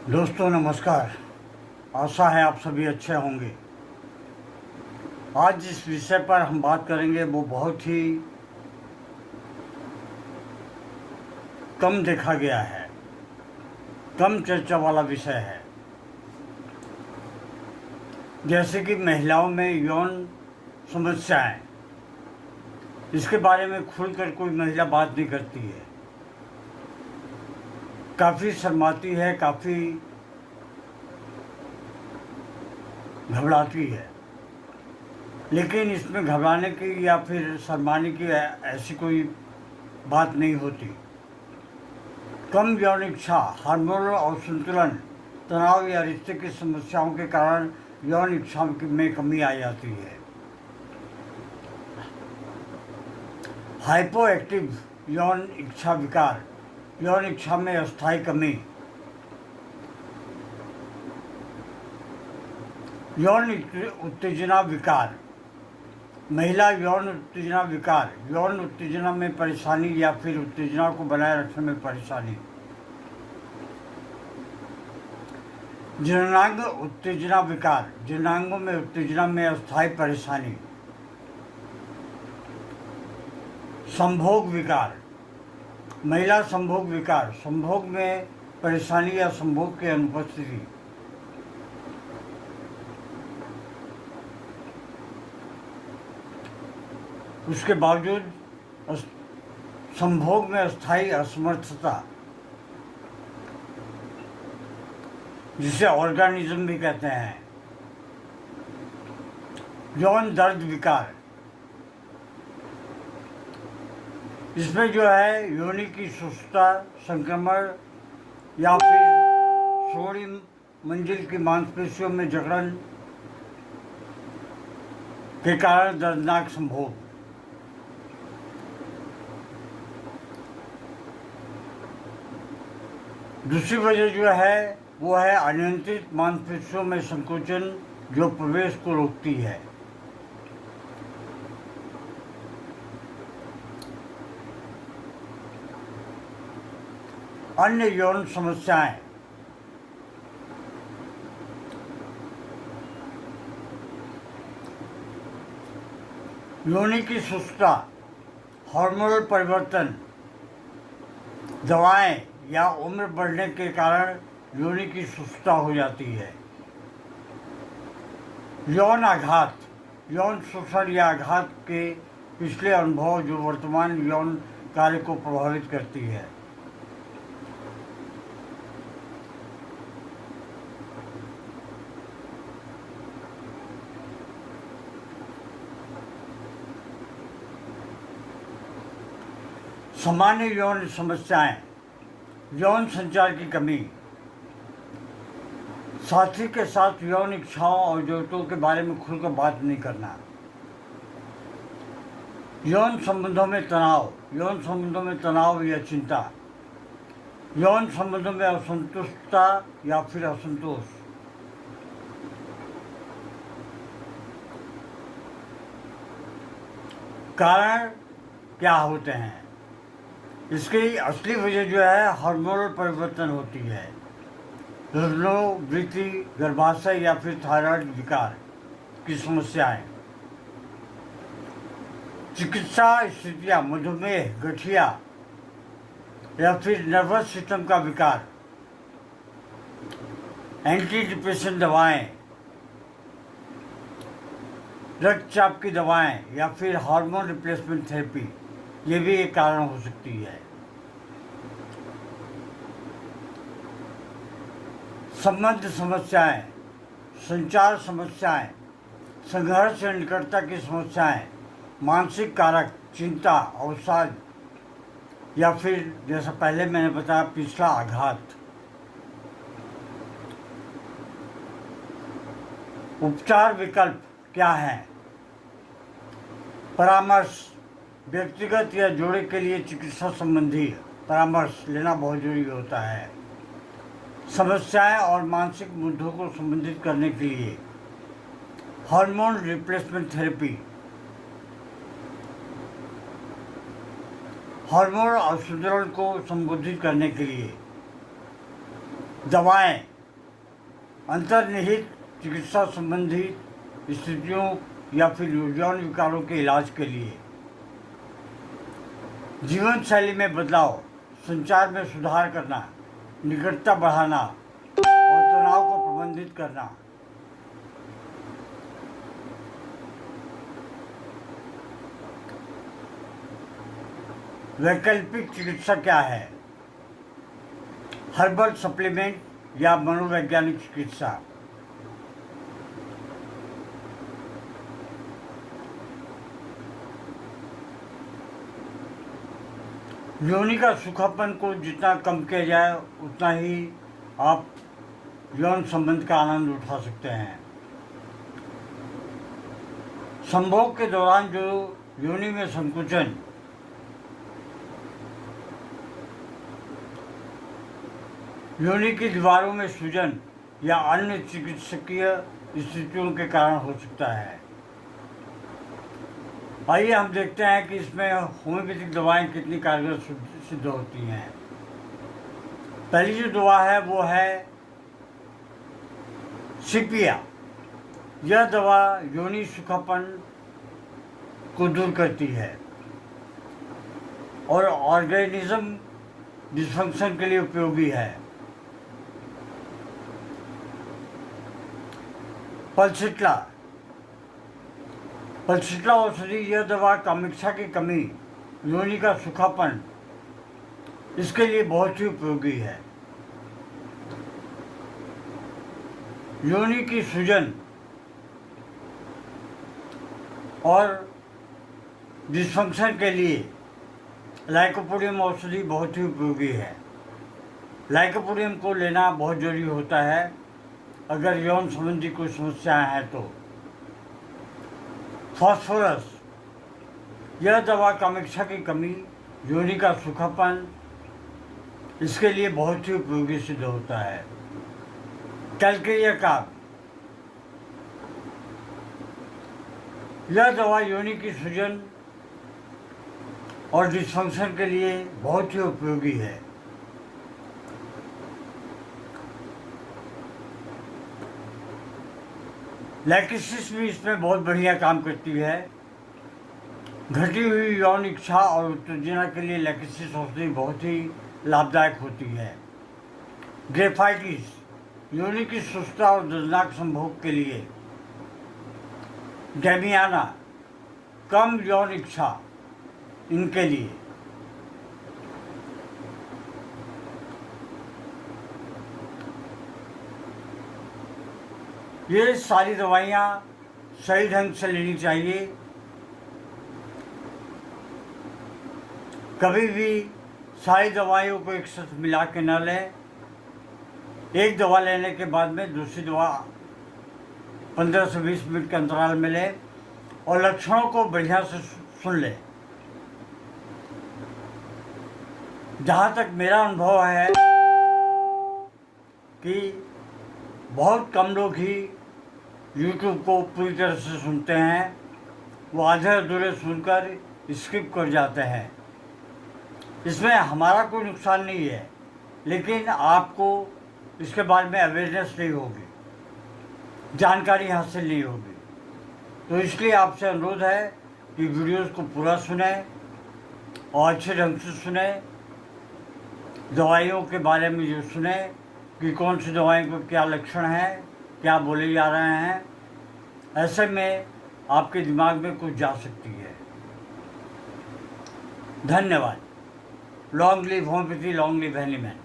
दोस्तों नमस्कार। आशा है आप सभी अच्छे होंगे। आज जिस विषय पर हम बात करेंगे वो बहुत ही कम देखा गया है, कम चर्चा वाला विषय है। जैसे कि महिलाओं में यौन समस्याएं, इसके बारे में खुलकर कोई महिला बात नहीं करती है, काफ़ी शर्माती है, काफ़ी घबराती है। लेकिन इसमें घबराने की या फिर शर्माने की ऐसी कोई बात नहीं होती। कम यौन इच्छा, हार्मोनल असंतुलन, तनाव या रिश्ते की समस्याओं के कारण यौन इच्छा में कमी आ जाती है। हाइपो एक्टिव यौन इच्छा विकार, यौन इच्छा में अस्थायी कमी। यौन उत्तेजना विकार, महिला यौन उत्तेजना विकार, यौन उत्तेजना में परेशानी या फिर उत्तेजना को बनाए रखने में परेशानी। जननांग उत्तेजना विकार, जननांगों में उत्तेजना में अस्थायी परेशानी। संभोग विकार, महिला संभोग विकार, संभोग में परेशानी या संभोग की अनुपस्थिति। उसके बावजूद संभोग में अस्थायी असमर्थता, जिसे ऑर्गेनिज्म भी कहते हैं। यौन दर्द विकार, इसमें जो है योनि की सुस्तता, संक्रमण या फिर सोड़ी मंजिल की मांसपेशियों में जकड़न के कारण दर्दनाक संभोग। दूसरी वजह जो है वो है अनियंत्रित मांसपेशियों में संकोचन, जो प्रवेश को रोकती है। अन्य यौन समस्याएं, योनि की सुस्तता, हार्मोनल परिवर्तन, दवाएं या उम्र बढ़ने के कारण योनि की सुस्तता हो जाती है। यौन आघात, यौन शोषण या आघात के पिछले अनुभव जो वर्तमान यौन कार्य को प्रभावित करती है। सामान्य यौन समस्याएं, यौन संचार की कमी, साथी के साथ यौन इच्छाओं और जरूरतों के बारे में खुलकर बात नहीं करना। यौन संबंधों में तनाव, यौन संबंधों में तनाव या चिंता, यौन संबंधों में असंतुष्टता या फिर असंतोष। कारण क्या होते हैं? इसकी असली वजह जो है हार्मोनल परिवर्तन होती है। हृदय, वृद्धि, गर्भाशय या फिर थायराइड विकार की समस्याएं। चिकित्सा स्थितियां, मधुमेह, गठिया या फिर नर्वस सिस्टम का विकार, एंटी डिप्रेशन दवाएं, रक्तचाप की दवाएं या फिर हार्मोन रिप्लेसमेंट थेरेपी, ये भी एक कारण हो सकती है। संबंध समस्याएं, संचार समस्याएं, संघर्ष या निकटता की समस्याएं, मानसिक कारक, चिंता, अवसाद या फिर जैसा पहले मैंने बताया पिछला आघात। उपचार विकल्प क्या है? परामर्श, व्यक्तिगत या जोड़े के लिए चिकित्सा संबंधी परामर्श लेना बहुत जरूरी होता है। समस्याएं और मानसिक मुद्दों को संबोधित करने के लिए हार्मोन रिप्लेसमेंट थेरेपी, हार्मोन असंतुलन को संबोधित करने के लिए दवाएं अंतर्निहित चिकित्सा संबंधी स्थितियों या फिर यौन विकारों के इलाज के लिए। जीवन शैली में बदलाव, संचार में सुधार करना, निकटता बढ़ाना और तनाव को प्रबंधित करना। वैकल्पिक चिकित्सा क्या है? हर्बल सप्लीमेंट या मनोवैज्ञानिक चिकित्सा। योनि का सूखापन को जितना कम किया जाए उतना ही आप यौन संबंध का आनंद उठा सकते हैं। संभोग के दौरान जो योनि में संकुचन, योनि की दीवारों में सूजन या अन्य चिकित्सकीय स्थितियों के कारण हो सकता है। आइए हम देखते हैं कि इसमें होम्योपैथिक दवाएं कितनी कारगर सिद्ध होती हैं। पहली जो दवा है वो है सिपिया। यह दवा योनि सूखापन को दूर करती है और ऑर्गेनिज्म डिसफंक्शन के लिए उपयोगी है। पल्सिट्ला औषधि, यह दवा कामिक्षा की कमी, योनि का सूखापन, इसके लिए बहुत ही उपयोगी है। योनि की सूजन और डिसफंक्शन के लिए लाइकोपोडियम औषधि बहुत ही उपयोगी है। लाइकोपोडियम को लेना बहुत जरूरी होता है अगर यौन संबंधी कोई समस्याएं हैं तो। फास्फोरस, यह दवा कामिक्षा की कमी, योनि का सूखापन, इसके लिए बहुत ही उपयोगी सिद्ध होता है। कैलकेरिया कार्ब, यह दवा योनि की सूजन और डिसफंक्शन के लिए बहुत ही उपयोगी है। लैक्टिसिस भी इसमें बहुत बढ़िया काम करती है। घटी हुई यौन इच्छा और उत्तेजना के लिए लैक्टिसिस औषधि बहुत ही लाभदायक होती है। ग्रेफाइटिस, योनि की सुस्ता और दर्दनाक संभोग के लिए। डेमियाना, कम यौन इच्छा, इनके लिए। ये सारी दवाइयाँ सही ढंग से लेनी चाहिए। कभी भी सारी दवाइयों को एक साथ मिला के न लें। एक दवा लेने के बाद में दूसरी दवा 15 से 20 मिनट के अंतराल में लें और लक्षणों को बढ़िया से सुन लें। जहाँ तक मेरा अनुभव है कि बहुत कम लोग ही YouTube को पूरी तरह से सुनते हैं, वो आधे अधूरे सुनकर स्किप कर जाते हैं। इसमें हमारा कोई नुकसान नहीं है, लेकिन आपको इसके बारे में अवेयरनेस नहीं होगी, जानकारी हासिल नहीं होगी। तो इसलिए आपसे अनुरोध है कि वीडियोस को पूरा सुने और अच्छे ढंग से सुने। दवाइयों के बारे में जो सुने कि कौन सी दवाई को क्या लक्षण है, क्या बोले जा रहे हैं, ऐसे में आपके दिमाग में कुछ जा सकती है। धन्यवाद। Long live homeopathy, long live any man.